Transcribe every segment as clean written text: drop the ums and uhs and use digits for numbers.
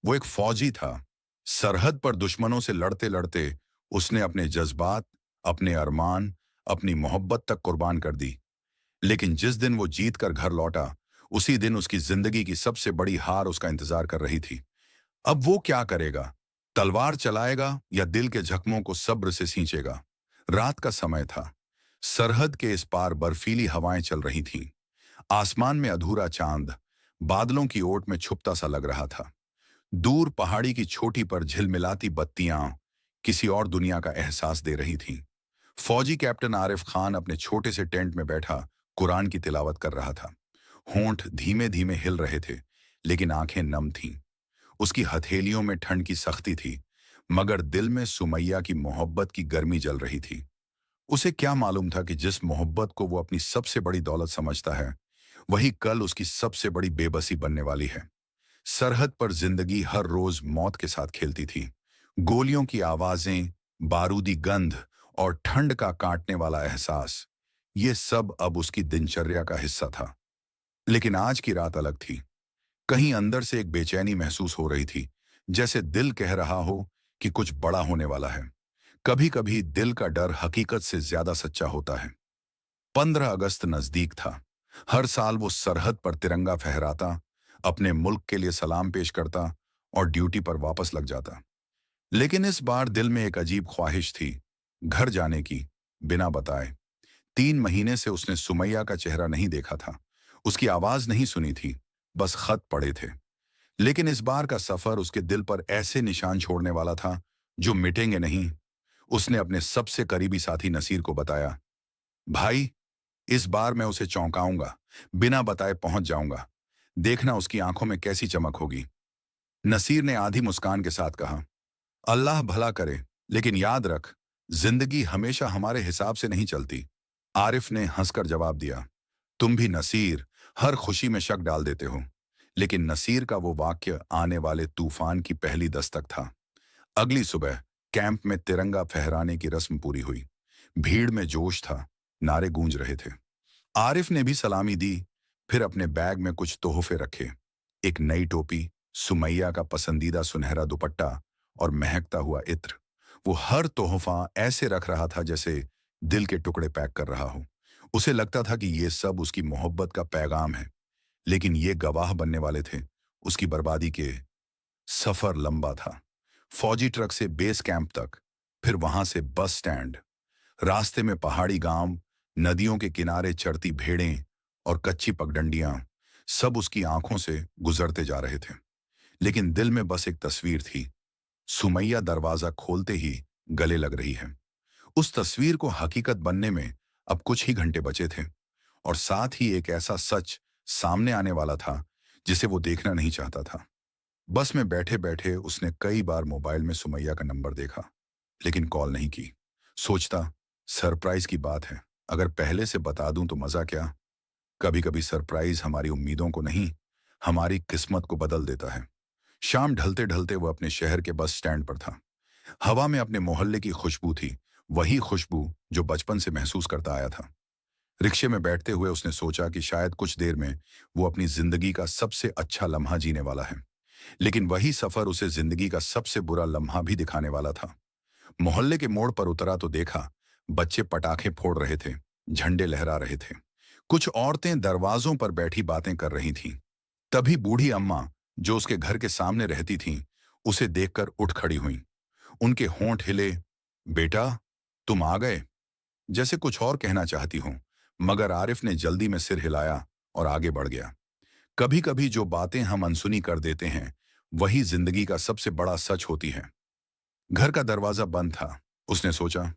वो एक फौजी था। सरहद पर दुश्मनों से लड़ते लड़ते उसने अपने जज्बात, अपने अरमान, अपनी मोहब्बत तक कुर्बान कर दी। लेकिन जिस दिन वो जीत कर घर लौटा, उसी दिन उसकी जिंदगी की सबसे बड़ी हार उसका इंतजार कर रही थी। अब वो क्या करेगा? तलवार चलाएगा या दिल के जख्मों को सब्र से सींचेगा? रात का समय था। सरहद के इस पार बर्फीली हवाएं चल रही थीं। आसमान में अधूरा चांद बादलों की ओट में छुपता सा लग रहा था। दूर पहाड़ी की छोटी पर झिलमिलाती बत्तियां किसी और दुनिया का एहसास दे रही थीं। फौजी कैप्टन आरिफ खान अपने छोटे से टेंट में बैठा कुरान की तिलावत कर रहा था। होंठ धीमे धीमे हिल रहे थे, लेकिन आंखें नम थीं। उसकी हथेलियों में ठंड की सख्ती थी, मगर दिल में सुमैया की मोहब्बत की गर्मी जल रही थी। उसे क्या मालूम था कि जिस मोहब्बत को वो अपनी सबसे बड़ी दौलत समझता है, वही कल उसकी सबसे बड़ी बेबसी बनने वाली है। सरहद पर जिंदगी हर रोज मौत के साथ खेलती थी। गोलियों की आवाजें, बारूदी गंध और ठंड का काटने वाला एहसास, ये सब अब उसकी दिनचर्या का हिस्सा था। लेकिन आज की रात अलग थी। कहीं अंदर से एक बेचैनी महसूस हो रही थी, जैसे दिल कह रहा हो कि कुछ बड़ा होने वाला है। कभी कभी दिल का डर हकीकत से ज्यादा सच्चा होता है। 15 अगस्त नजदीक था। हर साल वो सरहद पर तिरंगा फहराता, अपने मुल्क के लिए सलाम पेश करता और ड्यूटी पर वापस लग जाता। लेकिन इस बार दिल में एक अजीब ख्वाहिश थी, घर जाने की, बिना बताए। 3 महीने से उसने सुमैया का चेहरा नहीं देखा था, उसकी आवाज नहीं सुनी थी, बस खत पड़े थे। लेकिन इस बार का सफर उसके दिल पर ऐसे निशान छोड़ने वाला था जो मिटेंगे नहीं। उसने अपने सबसे करीबी साथी नसीर को बताया, भाई, इस बार मैं उसे चौंकाऊंगा, बिना बताए पहुंच जाऊंगा। देखना उसकी आंखों में कैसी चमक होगी। नसीर ने आधी मुस्कान के साथ कहा, अल्लाह भला करे, लेकिन याद रख, जिंदगी हमेशा हमारे हिसाब से नहीं चलती। आरिफ ने हंसकर जवाब दिया, तुम भी नसीर हर खुशी में शक डाल देते हो। लेकिन नसीर का वो वाक्य आने वाले तूफान की पहली दस्तक था। अगली सुबह कैंप में तिरंगा फहराने की रस्म पूरी हुई। भीड़ में जोश था, नारे गूंज रहे थे। आरिफ ने भी सलामी दी, फिर अपने बैग में कुछ तोहफे रखे। एक नई टोपी, सुमैया का पसंदीदा सुनहरा दुपट्टा और महकता हुआ इत्र। वो हर तोहफा ऐसे रख रहा था जैसे दिल के टुकड़े पैक कर रहा हो। उसे लगता था कि ये सब उसकी मोहब्बत का पैगाम है, लेकिन ये गवाह बनने वाले थे उसकी बर्बादी के। सफर लंबा था। फौजी ट्रक से बेस कैंप तक, फिर वहां से बस स्टैंड। रास्ते में पहाड़ी गांव, नदियों के किनारे चरती भेड़ें और कच्ची पगडंडियां, सब उसकी आंखों से गुजरते जा रहे थे। लेकिन दिल में बस एक तस्वीर थी। सुमैया दरवाजा खोलते ही गले लग रही है। उस तस्वीर को हकीकत बनने में अब कुछ ही घंटे बचे थे, और साथ ही एक ऐसा सच सामने आने वाला था जिसे वो देखना नहीं चाहता था। बस में बैठे बैठे उसने कई बार मोबाइल में सुमैया का नंबर देखा, लेकिन कॉल नहीं की। सोचता, सरप्राइज की बात है, अगर पहले से बता दूं तो मजा क्या। कभी कभी सरप्राइज हमारी उम्मीदों को नहीं, हमारी किस्मत को बदल देता है। शाम ढलते ढलते वो अपने शहर के बस स्टैंड पर था। हवा में अपने मोहल्ले की खुशबू थी, वही खुशबू जो बचपन से महसूस करता आया था। रिक्शे में बैठते हुए उसने सोचा कि शायद कुछ देर में वो अपनी जिंदगी का सबसे अच्छा लम्हा जीने वाला है। लेकिन वही सफर उसे जिंदगी का सबसे बुरा लम्हा भी दिखाने वाला था। मोहल्ले के मोड़ पर उतरा तो देखा, बच्चे पटाखे फोड़ रहे थे, झंडे लहरा रहे थे। कुछ औरतें दरवाजों पर बैठी बातें कर रही थीं। तभी बूढ़ी अम्मा, जो उसके घर के सामने रहती थीं, उसे देखकर उठ खड़ी हुईं। उनके होंठ हिले। बेटा, तुम आ गए, जैसे कुछ और कहना चाहती हूं, मगर आरिफ ने जल्दी में सिर हिलाया और आगे बढ़ गया। कभी कभी जो बातें हम अनसुनी कर देते हैं, वही जिंदगी का सबसे बड़ा सच होती है। घर का दरवाजा बंद था। उसने सोचा,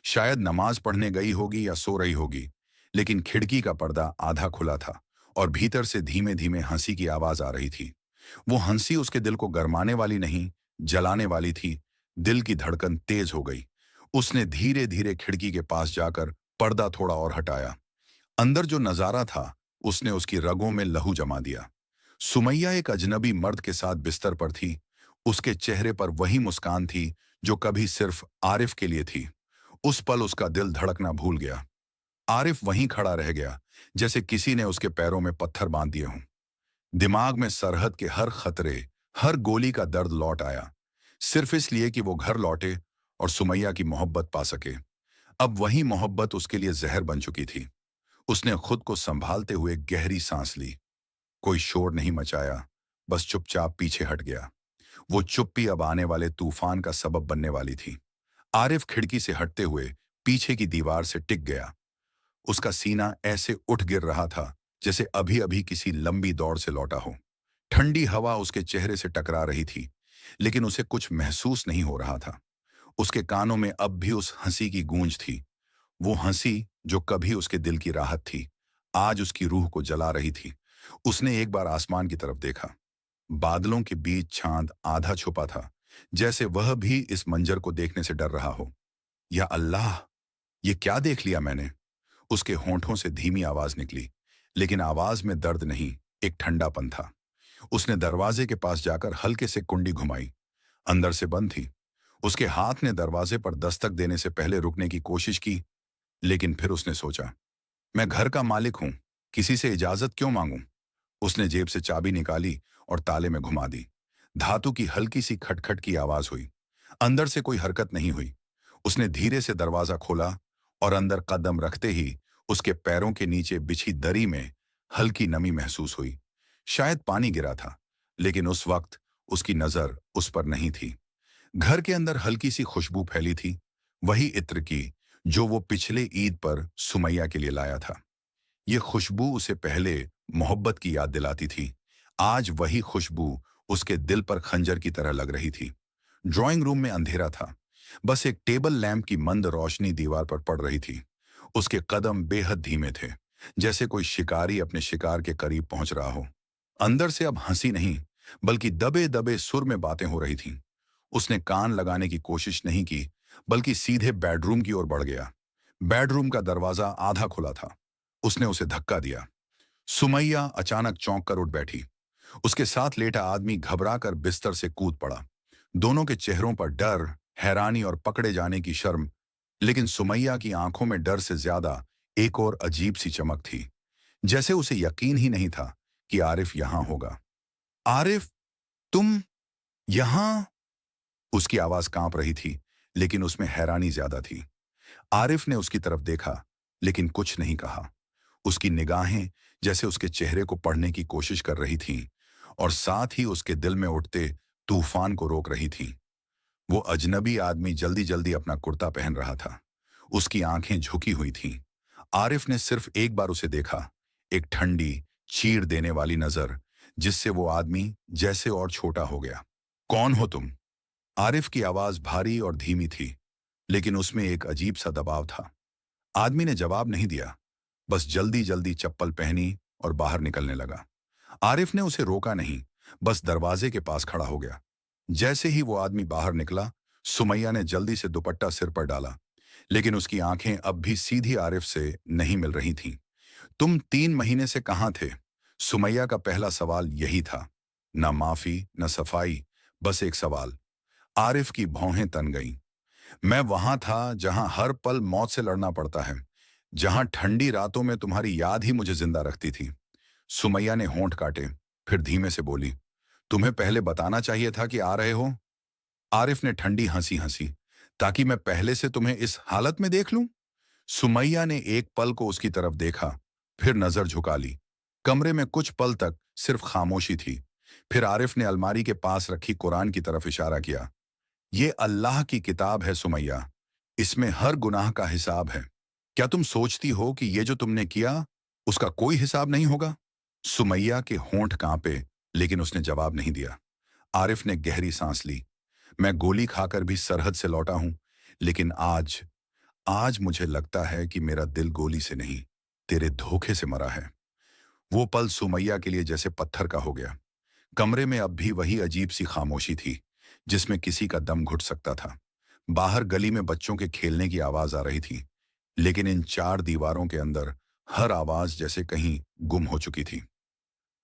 शायद नमाज पढ़ने गई होगी या सो रही होगी। लेकिन खिड़की का पर्दा आधा खुला था और भीतर से धीमे धीमे हंसी की आवाज आ रही थी। वो हंसी उसके दिल को गरमाने वाली नहीं, जलाने वाली थी। दिल की धड़कन तेज हो गई। उसने धीरे धीरे खिड़की के पास जाकर पर्दा थोड़ा और हटाया। अंदर जो नजारा था, उसने उसकी रगों में लहू जमा दिया। सुमैया एक अजनबी मर्द के साथ बिस्तर पर थी। उसके चेहरे पर वही मुस्कान थी जो कभी सिर्फ आरिफ के लिए थी। उस पल उसका दिल धड़कना भूल गया। आरिफ वहीं खड़ा रह गया, जैसे किसी ने उसके पैरों में पत्थर बांध दिए हों। दिमाग में सरहद के हर खतरे, हर गोली का दर्द लौट आया, सिर्फ इसलिए कि वो घर लौटे और सुमैया की मोहब्बत पा सके। अब वही मोहब्बत उसके लिए जहर बन चुकी थी। उसने खुद को संभालते हुए गहरी सांस ली। कोई शोर नहीं मचाया, बस चुपचाप पीछे हट गया। वो चुप्पी अब आने वाले तूफान का सबब बनने वाली थी। आरिफ खिड़की से हटते हुए पीछे की दीवार से टिक गया। उसका सीना ऐसे उठ गिर रहा था जैसे अभी अभी किसी लंबी दौड़ से लौटा हो। ठंडी हवा उसके चेहरे से टकरा रही थी, लेकिन उसे कुछ महसूस नहीं हो रहा था। उसके कानों में अब भी उस हंसी की गूंज थी, वो हंसी जो कभी उसके दिल की राहत थी, आज उसकी रूह को जला रही थी। उसने एक बार आसमान की तरफ देखा। बादलों के बीच चांद आधा छुपा था, जैसे वह भी इस मंजर को देखने से डर रहा हो। या अल्लाह, ये क्या देख लिया मैंने? उसके होंठों से धीमी आवाज निकली, लेकिन आवाज में दर्द नहीं, एक ठंडापन था। उसने दरवाजे के पास जाकर हल्के से कुंडी घुमाई। अंदर से बंद थी। उसके हाथ ने दरवाजे पर दस्तक देने से पहले रुकने की कोशिश की, लेकिन फिर उसने सोचा, मैं घर का मालिक हूं, किसी से इजाजत क्यों मांगूं? उसने जेब से चाबी निकाली और ताले में घुमा दी। धातु की हल्की सी खटखट की आवाज हुई। अंदर से कोई हरकत नहीं हुई। उसने धीरे से दरवाजा खोला और अंदर कदम रखते ही उसके पैरों के नीचे बिछी दरी में हल्की नमी महसूस हुई। शायद पानी गिरा था, लेकिन उस वक्त उसकी नजर उस पर नहीं थी। घर के अंदर हल्की सी खुशबू फैली थी, वही इत्र की जो वो पिछले ईद पर सुमैया के लिए लाया था। ये खुशबू उसे पहले मोहब्बत की याद दिलाती थी। आज वही खुशबू उसके दिल पर खंजर की तरह लग रही थी। ड्राइंग रूम में अंधेरा था। बस एक टेबल लैंप की मंद रोशनी दीवार पर पड़ रही थी। उसके कदम बेहद धीमे थे, जैसे कोई शिकारी अपने शिकार के करीब पहुंच रहा हो। अंदर से अब हंसी नहीं, बल्कि दबे दबे सुर में बातें हो रही थीं। उसने कान लगाने की कोशिश नहीं की, बल्कि सीधे बेडरूम की ओर बढ़ गया। बेडरूम का दरवाजा आधा खुला था। उसने उसे धक्का दिया। सुमैया अचानक चौंक कर उठ बैठी। उसके साथ लेटा आदमी घबरा कर बिस्तर से कूद पड़ा। दोनों के चेहरों पर डर, हैरानी और पकड़े जाने की शर्म, लेकिन सुमैया की आंखों में डर से ज्यादा एक और अजीब सी चमक थी, जैसे उसे यकीन ही नहीं था कि आरिफ यहां होगा। आरिफ, तुम यहां? उसकी आवाज कांप रही थी, लेकिन उसमें हैरानी ज्यादा थी। आरिफ ने उसकी तरफ देखा, लेकिन कुछ नहीं कहा। उसकी निगाहें जैसे उसके चेहरे को पढ़ने की कोशिश कर रही थीं और साथ ही उसके दिल में उठते तूफान को रोक रही थीं। वो अजनबी आदमी जल्दी जल्दी अपना कुर्ता पहन रहा था। उसकी आंखें झुकी हुई थीं। आरिफ ने सिर्फ एक बार उसे देखा, एक ठंडी, चीर देने वाली नजर, जिससे वो आदमी जैसे और छोटा हो गया। कौन हो तुम? आरिफ की आवाज भारी और धीमी थी, लेकिन उसमें एक अजीब सा दबाव था। आदमी ने जवाब नहीं दिया, बस जल्दी जल्दी चप्पल पहनी और बाहर निकलने लगा। आरिफ ने उसे रोका नहीं, बस दरवाजे के पास खड़ा हो गया। जैसे ही वो आदमी बाहर निकला, सुमैया ने जल्दी से दुपट्टा सिर पर डाला, लेकिन उसकी आंखें अब भी सीधी आरिफ से नहीं मिल रही थीं। तुम 3 महीने से कहाँ थे? सुमैया का पहला सवाल यही था। न माफी, न सफाई, बस एक सवाल। आरिफ की भौहें तन गईं। मैं वहां था जहां हर पल मौत से लड़ना पड़ता है, जहां ठंडी रातों में तुम्हारी याद ही मुझे जिंदा रखती थी। सुमैया ने होंठ काटे, फिर धीमे से बोली, तुम्हें पहले बताना चाहिए था कि आ रहे हो। आरिफ ने ठंडी हंसी हंसी, ताकि मैं पहले से तुम्हें इस हालत में देख लूं? सुमैया ने एक पल को उसकी तरफ देखा, फिर नजर झुका ली। कमरे में कुछ पल तक सिर्फ खामोशी थी। फिर आरिफ ने अलमारी के पास रखी कुरान की तरफ इशारा किया। ये अल्लाह की किताब है सुमैया, इसमें हर गुनाह का हिसाब है। क्या तुम सोचती हो कि ये जो तुमने किया, उसका कोई हिसाब नहीं होगा? सुमैया के होंठ कांपे, लेकिन उसने जवाब नहीं दिया। आरिफ ने गहरी सांस ली। मैं गोली खाकर भी सरहद से लौटा हूं, लेकिन आज आज मुझे लगता है कि मेरा दिल गोली से नहीं, तेरे धोखे से मरा है। वो पल सुमैया के लिए जैसे पत्थर का हो गया। कमरे में अब भी वही अजीब सी खामोशी थी, जिसमें किसी का दम घुट सकता था। बाहर गली में बच्चों के खेलने की आवाज आ रही थी, लेकिन इन चार दीवारों के अंदर हर आवाज जैसे कहीं गुम हो चुकी थी।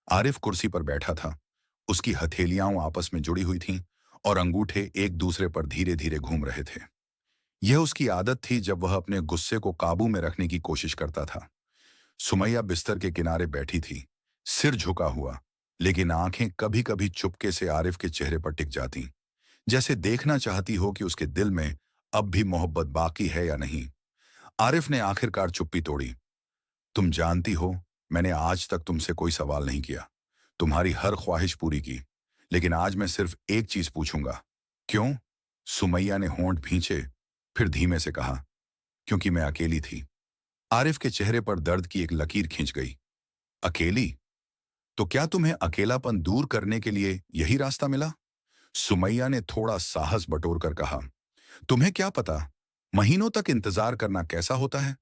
आरिफ कुर्सी पर बैठा था। उसकी हथेलियां आपस में जुड़ी हुई थीं और अंगूठे एक दूसरे पर धीरे धीरे घूम रहे थे। यह उसकी आदत थी जब वह अपने गुस्से को काबू में रखने की कोशिश करता था। सुमैया बिस्तर के किनारे बैठी थी, सिर झुका हुआ, लेकिन आंखें कभी कभी चुपके से आरिफ के चेहरे पर टिक जाती, जैसे देखना चाहती हो कि उसके दिल में अब भी मोहब्बत बाकी है या नहीं। आरिफ ने आखिरकार चुप्पी तोड़ी। तुम जानती हो, मैंने आज तक तुमसे कोई सवाल नहीं किया, तुम्हारी हर ख्वाहिश पूरी की, लेकिन आज मैं सिर्फ एक चीज पूछूंगा। क्यों? सुमैया ने होंठ भींचे, फिर धीमे से कहा, क्योंकि मैं अकेली थी। आरिफ के चेहरे पर दर्द की एक लकीर खिंच गई। अकेली? तो क्या तुम्हें अकेलापन दूर करने के लिए यही रास्ता मिला? सुमैया ने थोड़ा साहस बटोर कर कहा, तुम्हें क्या पता महीनों तक इंतजार करना कैसा होता है।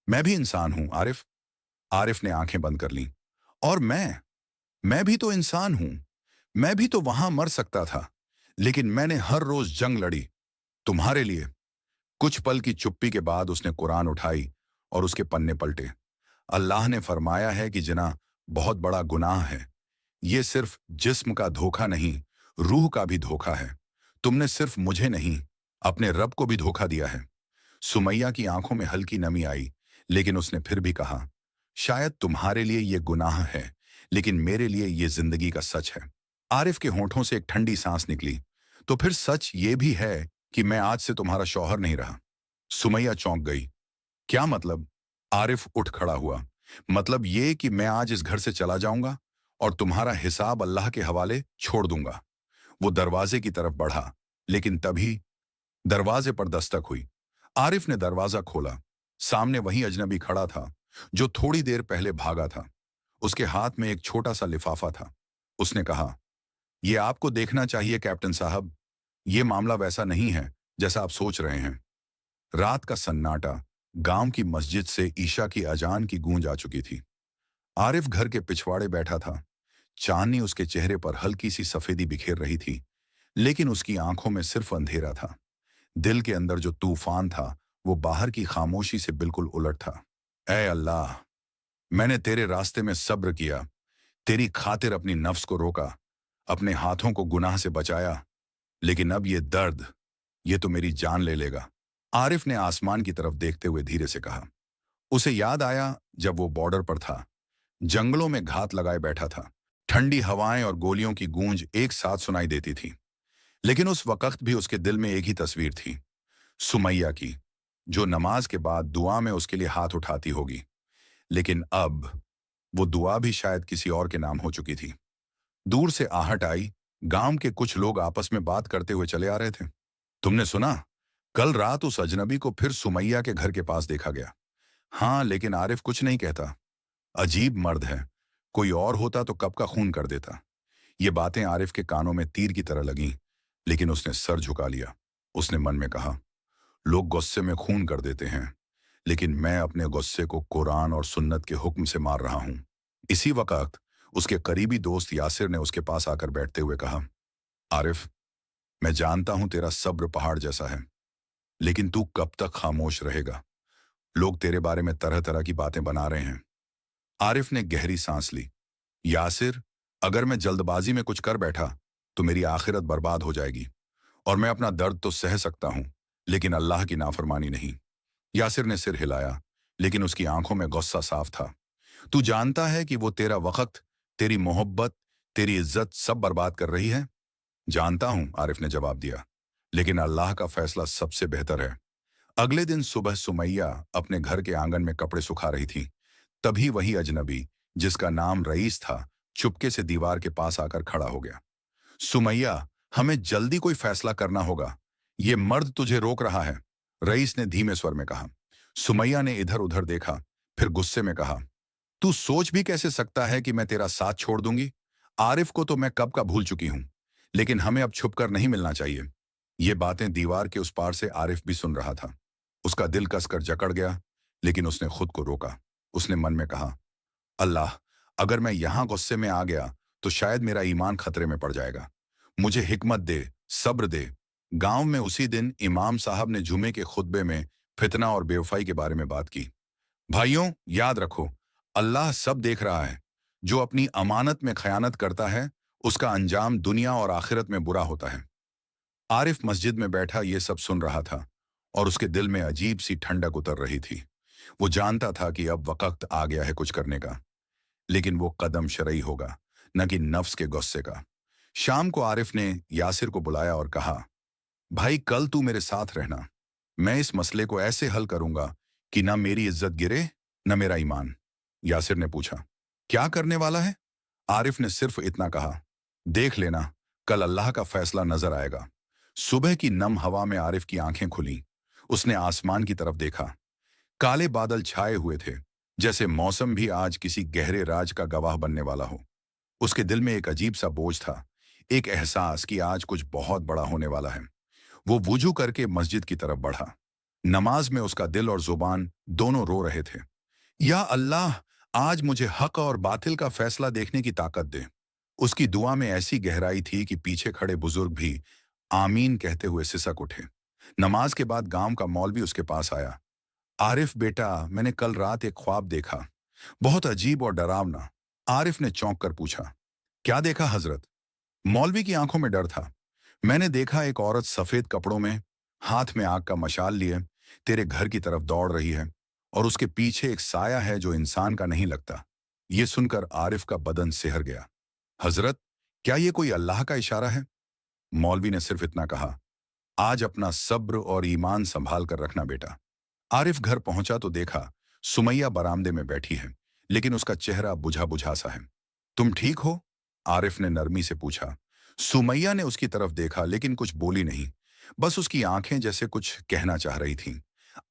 मैं भी इंसान हूं आरिफ। आरिफ ने आंखें बंद कर लीं। और मैं भी तो इंसान हूं। मैं भी तो वहां मर सकता था, लेकिन मैंने हर रोज जंग लड़ी, तुम्हारे लिए। कुछ पल की चुप्पी के बाद उसने कुरान उठाई और उसके पन्ने पलटे। अल्लाह ने फरमाया है कि जिना बहुत बड़ा गुनाह है। ये सिर्फ जिस्म का धोखा नहीं, रूह का भी धोखा है। तुमने सिर्फ मुझे नहीं, अपने रब को भी धोखा दिया है। सुमैया की आंखों में हल्की नमी आई, लेकिन उसने फिर भी कहा, शायद तुम्हारे लिए ये गुनाह है, लेकिन मेरे लिए ये जिंदगी का सच है। आरिफ के होंठों से एक ठंडी सांस निकली। तो फिर सच ये भी है कि मैं आज से तुम्हारा शौहर नहीं रहा। सुमैया चौंक गई। क्या मतलब? आरिफ उठ खड़ा हुआ। मतलब ये कि मैं आज इस घर से चला जाऊंगा और तुम्हारा हिसाब अल्लाह के हवाले छोड़ दूंगा। वो दरवाजे की तरफ बढ़ा, लेकिन तभी दरवाजे पर दस्तक हुई। आरिफ ने दरवाजा खोला। सामने वही अजनबी खड़ा था, जो थोड़ी देर पहले भागा था। उसके हाथ में एक छोटा सा लिफाफा था। उसने कहा, यह आपको देखना चाहिए कैप्टन साहब। यह मामला वैसा नहीं है जैसा आप सोच रहे हैं। रात का सन्नाटा, गांव की मस्जिद से ईशा की अजान की गूंज आ चुकी थी। आरिफ घर के पिछवाड़े बैठा था। चांदनी उसके चेहरे पर हल्की सी सफेदी बिखेर रही थी, लेकिन उसकी आंखों में सिर्फ अंधेरा था। दिल के अंदर जो तूफान था, वो बाहर की खामोशी से बिल्कुल उलट था। ऐ अल्लाह, मैंने तेरे रास्ते में सब्र किया, तेरी खातिर अपनी नफ्स को रोका, अपने हाथों को गुनाह से बचाया, लेकिन अब ये दर्द, ये तो मेरी जान ले लेगा। आरिफ ने आसमान की तरफ देखते हुए धीरे से कहा। उसे याद आया जब वो बॉर्डर पर था, जंगलों में घात लगाए बैठा था। ठंडी हवाएं और गोलियों की गूंज एक साथ सुनाई देती थी, लेकिन उस वक्त भी उसके दिल में एक ही तस्वीर थी, सुमैया की, जो नमाज के बाद दुआ में उसके लिए हाथ उठाती होगी। लेकिन अब वो दुआ भी शायद किसी और के नाम हो चुकी थी। दूर से आहट आई। गांव के कुछ लोग आपस में बात करते हुए चले आ रहे थे। तुमने सुना? कल रात उस अजनबी को फिर सुमैया के घर के पास देखा गया। हाँ, लेकिन आरिफ कुछ नहीं कहता। अजीब मर्द है, कोई और होता तो कब का खून कर देता। ये बातें आरिफ के कानों में तीर की तरह लगीं, लेकिन उसने सर झुका लिया। उसने मन में कहा, लोग गुस्से में खून कर देते हैं, लेकिन मैं अपने गुस्से को कुरान और सुन्नत के हुक्म से मार रहा हूं। इसी वक्त उसके करीबी दोस्त यासिर ने उसके पास आकर बैठते हुए कहा, आरिफ, मैं जानता हूं तेरा सब्र पहाड़ जैसा है, लेकिन तू कब तक खामोश रहेगा? लोग तेरे बारे में तरह तरह की बातें बना रहे हैं। आरिफ ने गहरी सांस ली। यासिर, अगर मैं जल्दबाजी में कुछ कर बैठा तो मेरी आखिरत बर्बाद हो जाएगी, और मैं अपना दर्द तो सह सकता हूं, लेकिन अल्लाह की नाफरमानी नहीं। यासिर ने सिर हिलाया, लेकिन उसकी आंखों में गुस्सा साफ था। तू जानता है कि वो तेरा वक्त, तेरी मोहब्बत, तेरी इज्जत सब बर्बाद कर रही है। जानता हूं, आरिफ ने जवाब दिया, लेकिन अल्लाह का फैसला सबसे बेहतर है। अगले दिन सुबह सुमैया अपने घर के आंगन में कपड़े सुखा रही थी। तभी वही अजनबी, जिसका नाम रईस था, चुपके से दीवार के पास आकर खड़ा हो गया। सुमैया, हमें जल्दी कोई फैसला करना होगा, ये मर्द तुझे रोक रहा है, रईस ने धीमे स्वर में कहा। सुमैया ने इधर उधर देखा, फिर गुस्से में कहा, तू सोच भी कैसे सकता है कि मैं तेरा साथ छोड़ दूंगी? आरिफ को तो मैं कब का भूल चुकी हूं, लेकिन हमें अब छुपकर नहीं मिलना चाहिए। ये बातें दीवार के उस पार से आरिफ भी सुन रहा था। उसका दिल कसकर जकड़ गया, लेकिन उसने खुद को रोका। उसने मन में कहा, अल्लाह, अगर मैं यहां गुस्से में आ गया तो शायद मेरा ईमान खतरे में पड़ जाएगा। मुझे हिकमत दे, सब्र दे। गांव में उसी दिन इमाम साहब ने जुमे के खुतबे में फितना और बेवफाई के बारे में बात की। भाइयों, याद रखो, अल्लाह सब देख रहा है। जो अपनी अमानत में खयानत करता है, उसका अंजाम दुनिया और आखिरत में बुरा होता है। आरिफ मस्जिद में बैठा ये सब सुन रहा था, और उसके दिल में अजीब सी ठंडक उतर रही थी। वो जानता था कि अब वक्त आ गया है कुछ करने का, लेकिन वो कदम शरई होगा, न कि नफ्स के गुस्से का। शाम को आरिफ ने यासिर को बुलाया और कहा, भाई कल तू मेरे साथ रहना। मैं इस मसले को ऐसे हल करूंगा कि ना मेरी इज्जत गिरे न मेरा ईमान। यासिर ने पूछा, क्या करने वाला है? आरिफ ने सिर्फ इतना कहा, देख लेना, कल अल्लाह का फैसला नजर आएगा। सुबह की नम हवा में आरिफ की आंखें खुली। उसने आसमान की तरफ देखा। काले बादल छाए हुए थे, जैसे मौसम भी आज किसी गहरे राज का गवाह बनने वाला हो। उसके दिल में एक अजीब सा बोझ था, एक एहसास कि आज कुछ बहुत बड़ा होने वाला है। वो वुजू करके मस्जिद की तरफ बढ़ा। नमाज में उसका दिल और जुबान दोनों रो रहे थे। या अल्लाह, आज मुझे हक और बातिल का फैसला देखने की ताकत दे। उसकी दुआ में ऐसी गहराई थी कि पीछे खड़े बुजुर्ग भी आमीन कहते हुए सिसक उठे। नमाज के बाद गांव का मौलवी उसके पास आया। आरिफ बेटा, मैंने कल रात एक ख्वाब देखा, बहुत अजीब और डरावना। आरिफ ने चौंक कर पूछा, क्या देखा हजरत? मौलवी की आंखों में डर था। मैंने देखा एक औरत सफेद कपड़ों में, हाथ में आग का मशाल लिए, तेरे घर की तरफ दौड़ रही है और उसके पीछे एक साया है जो इंसान का नहीं लगता। ये सुनकर आरिफ का बदन सिहर गया। हजरत, क्या ये कोई अल्लाह का इशारा है? मौलवी ने सिर्फ इतना कहा, आज अपना सब्र और ईमान संभाल कर रखना बेटा। आरिफ घर पहुंचा तो देखा सुमैया बरामदे में बैठी है, लेकिन उसका चेहरा बुझा बुझा सा है। तुम ठीक हो? आरिफ ने नरमी से पूछा। सुमैया ने उसकी तरफ देखा लेकिन कुछ बोली नहीं, बस उसकी आंखें जैसे कुछ कहना चाह रही थीं।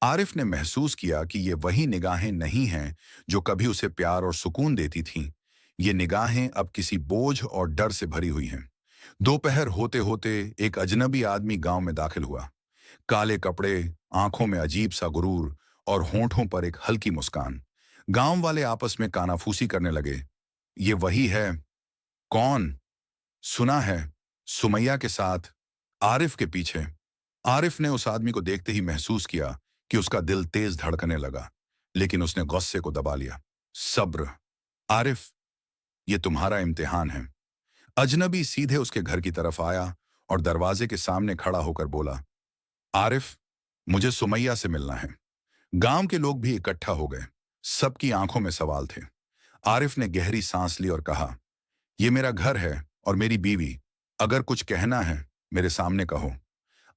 आरिफ ने महसूस किया कि ये वही निगाहें नहीं हैं जो कभी उसे प्यार और सुकून देती थीं। ये निगाहें अब किसी बोझ और डर से भरी हुई हैं। दोपहर होते होते एक अजनबी आदमी गांव में दाखिल हुआ। काले कपड़े, आंखों में अजीब सा गुरूर और होंठों पर एक हल्की मुस्कान। गांव वाले आपस में कानाफूसी करने लगे। ये वही है। कौन? सुना है, सुमैया के साथ, आरिफ के पीछे। आरिफ ने उस आदमी को देखते ही महसूस किया कि उसका दिल तेज धड़कने लगा, लेकिन उसने गुस्से को दबा लिया। सब्र। आरिफ, ये तुम्हारा इम्तिहान है। अजनबी सीधे उसके घर की तरफ आया और दरवाजे के सामने खड़ा होकर बोला, आरिफ, मुझे सुमैया से मिलना है। गांव के लोग भी इकट्ठा हो गए। सबकी आंखों में सवाल थे। आरिफ ने गहरी सांस ली और कहा, यह मेरा घर है और मेरी बीवी। अगर कुछ कहना है मेरे सामने कहो।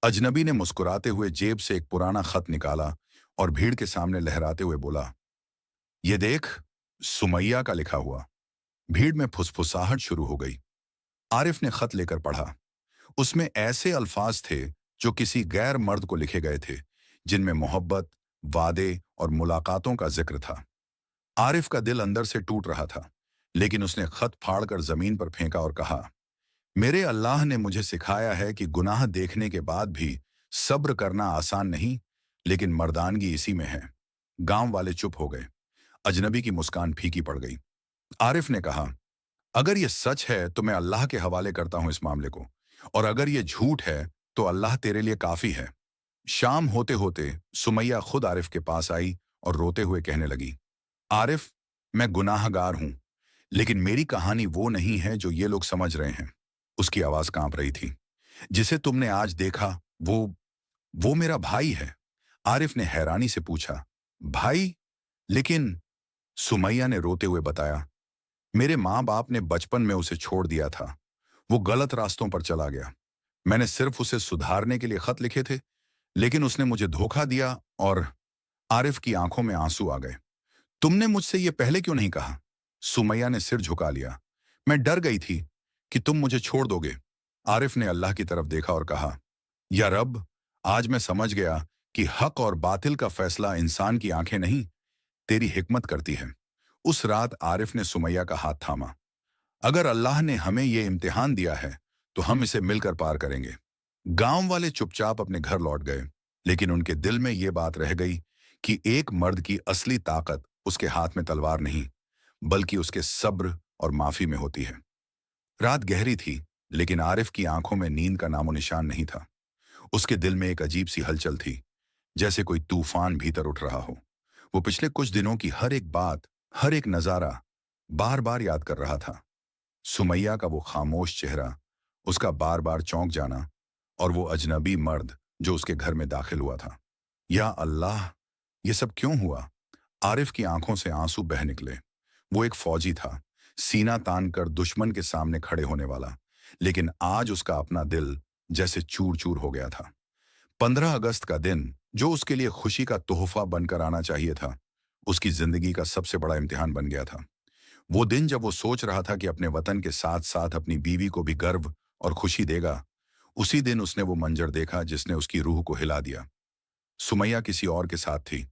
अजनबी ने मुस्कुराते हुए जेब से एक पुराना खत निकाला और भीड़ के सामने लहराते हुए बोला, ये देख, सुमैया का लिखा हुआ। भीड़ में फुसफुसाहट शुरू हो गई। आरिफ ने खत लेकर पढ़ा। उसमें ऐसे अल्फाज थे जो किसी गैर मर्द को लिखे गए थे, जिनमें मोहब्बत, वादे और मुलाकातों का जिक्र था। आरिफ का दिल अंदर से टूट रहा था, लेकिन उसने खत फाड़कर जमीन पर फेंका और कहा, मेरे अल्लाह ने मुझे सिखाया है कि गुनाह देखने के बाद भी सब्र करना आसान नहीं, लेकिन मर्दानगी इसी में है। गांव वाले चुप हो गए। अजनबी की मुस्कान फीकी पड़ गई। आरिफ ने कहा, अगर ये सच है तो मैं अल्लाह के हवाले करता हूं इस मामले को, और अगर ये झूठ है तो अल्लाह तेरे लिए काफी है। शाम होते होते सुमैया खुद आरिफ के पास आई और रोते हुए कहने लगी, आरिफ, मैं गुनाहगार हूं, लेकिन मेरी कहानी वो नहीं है जो ये लोग समझ रहे हैं। उसकी आवाज कांप रही थी। जिसे तुमने आज देखा, वो मेरा भाई है। आरिफ ने हैरानी से पूछा, भाई? लेकिन सुमैया ने रोते हुए बताया, मेरे माँ बाप ने बचपन में उसे छोड़ दिया था। वो गलत रास्तों पर चला गया। मैंने सिर्फ उसे सुधारने के लिए खत लिखे थे, लेकिन उसने मुझे धोखा दिया। और आरिफ की आंखों में आंसू आ गए। तुमने मुझसे ये पहले क्यों नहीं कहा? सुमैया ने सिर झुका लिया। मैं डर गई थी कि तुम मुझे छोड़ दोगे। आरिफ ने अल्लाह की तरफ देखा और कहा, या रब, आज मैं समझ गया कि हक और बातिल का फैसला इंसान की आंखें नहीं, तेरी हिकमत करती है। उस रात आरिफ ने सुमैया का हाथ थामा। अगर अल्लाह ने हमें यह इम्तिहान दिया है तो हम इसे मिलकर पार करेंगे। गांव वाले चुपचाप अपने घर लौट गए, लेकिन उनके दिल में यह बात रह गई कि एक मर्द की असली ताकत उसके हाथ में तलवार नहीं, बल्कि उसके सब्र और माफी में होती है। रात गहरी थी, लेकिन आरिफ की आंखों में नींद का नामो निशान नहीं था। उसके दिल में एक अजीब सी हलचल थी, जैसे कोई तूफान भीतर उठ रहा हो। वो पिछले कुछ दिनों की हर एक बात, हर एक नजारा बार बार याद कर रहा था। सुमैया का वो खामोश चेहरा, उसका बार बार चौंक जाना, और वो अजनबी मर्द जो उसके घर में दाखिल हुआ था। या अल्लाह, ये सब क्यों हुआ? आरिफ की आंखों से आंसू बह निकले। वो एक फौजी था, सीना तान कर दुश्मन के सामने खड़े होने वाला। लेकिन आज उसका अपना दिल जैसे चूर चूर हो गया था। 15 अगस्त का दिन, जो उसके लिए खुशी का तोहफा बनकर आना चाहिए था, उसकी जिंदगी का सबसे बड़ा इम्तिहान बन गया था। वो दिन जब वो सोच रहा था कि अपने वतन के साथ साथ अपनी बीवी को भी गर्व और खुशी देगा, उसी दिन उसने वो मंजर देखा जिसने उसकी रूह को हिला दिया। सुमैया किसी और के साथ थी।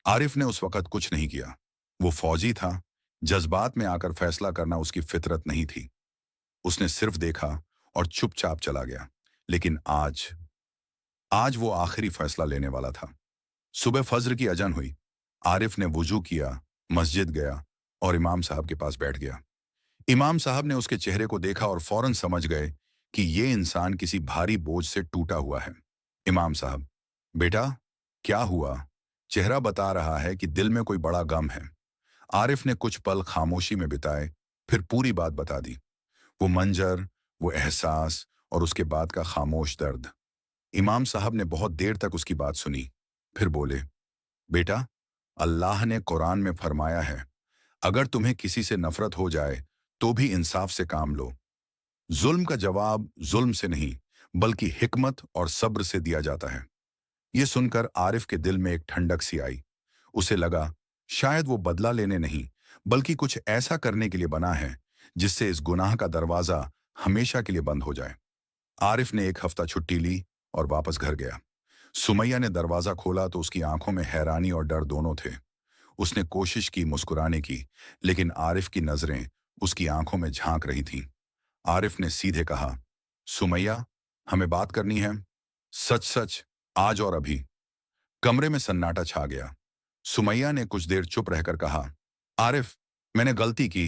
आरिफ ने उस वक्त कुछ नहीं किया। वो फौजी था। जज्बात में आकर फैसला करना उसकी फितरत नहीं थी। उसने सिर्फ देखा और चुपचाप चला गया। लेकिन आज आज वो आखिरी फैसला लेने वाला था। सुबह फज्र की अजन हुई। आरिफ ने वुजू किया, मस्जिद गया और इमाम साहब के पास बैठ गया। इमाम साहब ने उसके चेहरे को देखा और फौरन समझ गए कि ये इंसान किसी भारी बोझ से टूटा हुआ है। इमाम साहब, बेटा, क्या हुआ? चेहरा बता रहा है कि दिल में कोई बड़ा गम है। आरिफ ने कुछ पल खामोशी में बिताए, फिर पूरी बात बता दी। वो मंजर, वो एहसास और उसके बाद का खामोश दर्द। इमाम साहब ने बहुत देर तक उसकी बात सुनी, फिर बोले, बेटा, अल्लाह ने कुरान में फरमाया है, अगर तुम्हें किसी से नफरत हो जाए तो भी इंसाफ से काम लो। जुल्म का जवाब जुल्म से नहीं, बल्कि हिकमत और सब्र से दिया जाता है। ये सुनकर आरिफ के दिल में एक ठंडक सी आई। उसे लगा, शायद वो बदला लेने नहीं, बल्कि कुछ ऐसा करने के लिए बना है जिससे इस गुनाह का दरवाजा हमेशा के लिए बंद हो जाए। आरिफ ने 1 हफ्ता छुट्टी ली और वापस घर गया। सुमैया ने दरवाजा खोला तो उसकी आंखों में हैरानी और डर दोनों थे। उसने कोशिश की मुस्कुराने की, लेकिन आरिफ की नजरें उसकी आंखों में झांक रही थीं। आरिफ ने सीधे कहा, सुमैया, हमें बात करनी है। सच सच, आज और अभी। कमरे में सन्नाटा छा गया। सुमैया ने कुछ देर चुप रहकर कहा, आरिफ, मैंने गलती की,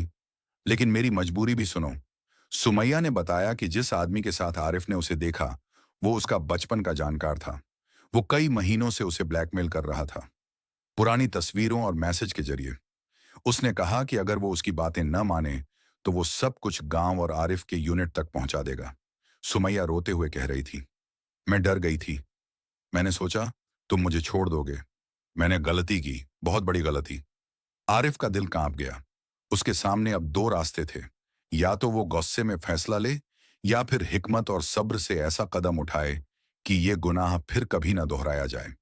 लेकिन मेरी मजबूरी भी सुनो। सुमैया ने बताया कि जिस आदमी के साथ आरिफ ने उसे देखा, वो उसका बचपन का जानकार था। वो कई महीनों से उसे ब्लैकमेल कर रहा था, पुरानी तस्वीरों और मैसेज के जरिए। उसने कहा कि अगर वो उसकी बातें न माने तो वो सब कुछ गांव और आरिफ के यूनिट तक पहुंचा देगा। सुमैया रोते हुए कह रही थी, मैं डर गई थी। मैंने सोचा तुम मुझे छोड़ दोगे। मैंने गलती की, बहुत बड़ी गलती। आरिफ का दिल कांप गया। उसके सामने अब दो रास्ते थे, या तो वो गुस्से में फैसला ले, या फिर हिकमत और सब्र से ऐसा कदम उठाए कि ये गुनाह फिर कभी ना दोहराया जाए।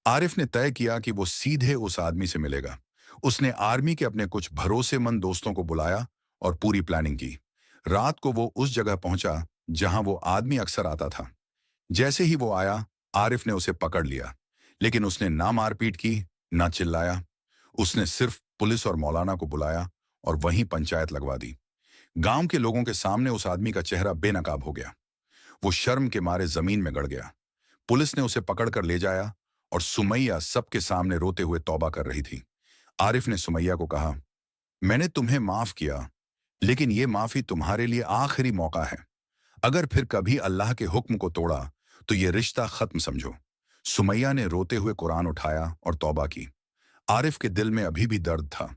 आरिफ ने तय किया कि वो सीधे उस आदमी से मिलेगा। उसने आर्मी के अपने कुछ भरोसेमंद दोस्तों को बुलाया और पूरी प्लानिंग की। रात को वो उस जगह पहुंचा जहां वो आदमी अक्सर आता था। जैसे ही वो आया, आरिफ ने उसे पकड़ लिया, लेकिन उसने ना मारपीट की, ना चिल्लाया। उसने सिर्फ पुलिस और मौलाना को बुलाया और वहीं पंचायत लगवा दी। गांव के लोगों के सामने उस आदमी का चेहरा बेनकाब हो गया। वो शर्म के मारे जमीन में गड़ गया। पुलिस ने उसे पकड़कर ले जाया और सुमैया सबके सामने रोते हुए तौबा कर रही थी। आरिफ ने सुमैया को कहा, मैंने तुम्हें माफ किया, लेकिन ये माफी तुम्हारे लिए आखिरी मौका है। अगर फिर कभी अल्लाह के हुक्म को तोड़ा तो ये रिश्ता खत्म समझो। सुमैया ने रोते हुए कुरान उठाया और तौबा की। आरिफ के दिल में अभी भी दर्द था,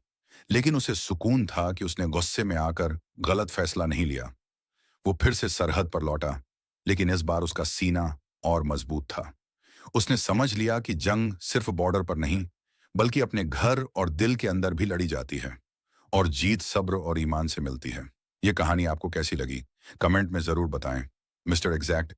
लेकिन उसे सुकून था कि उसने गुस्से में आकर गलत फैसला नहीं लिया। वो फिर से सरहद पर लौटा, लेकिन इस बार उसका सीना और मजबूत था। उसने समझ लिया कि जंग सिर्फ बॉर्डर पर नहीं, बल्कि अपने घर और दिल के अंदर भी लड़ी जाती है, और जीत सब्र और ईमान से मिलती है। ये कहानी आपको कैसी लगी? कमेंट में जरूर बताएं। Mister exact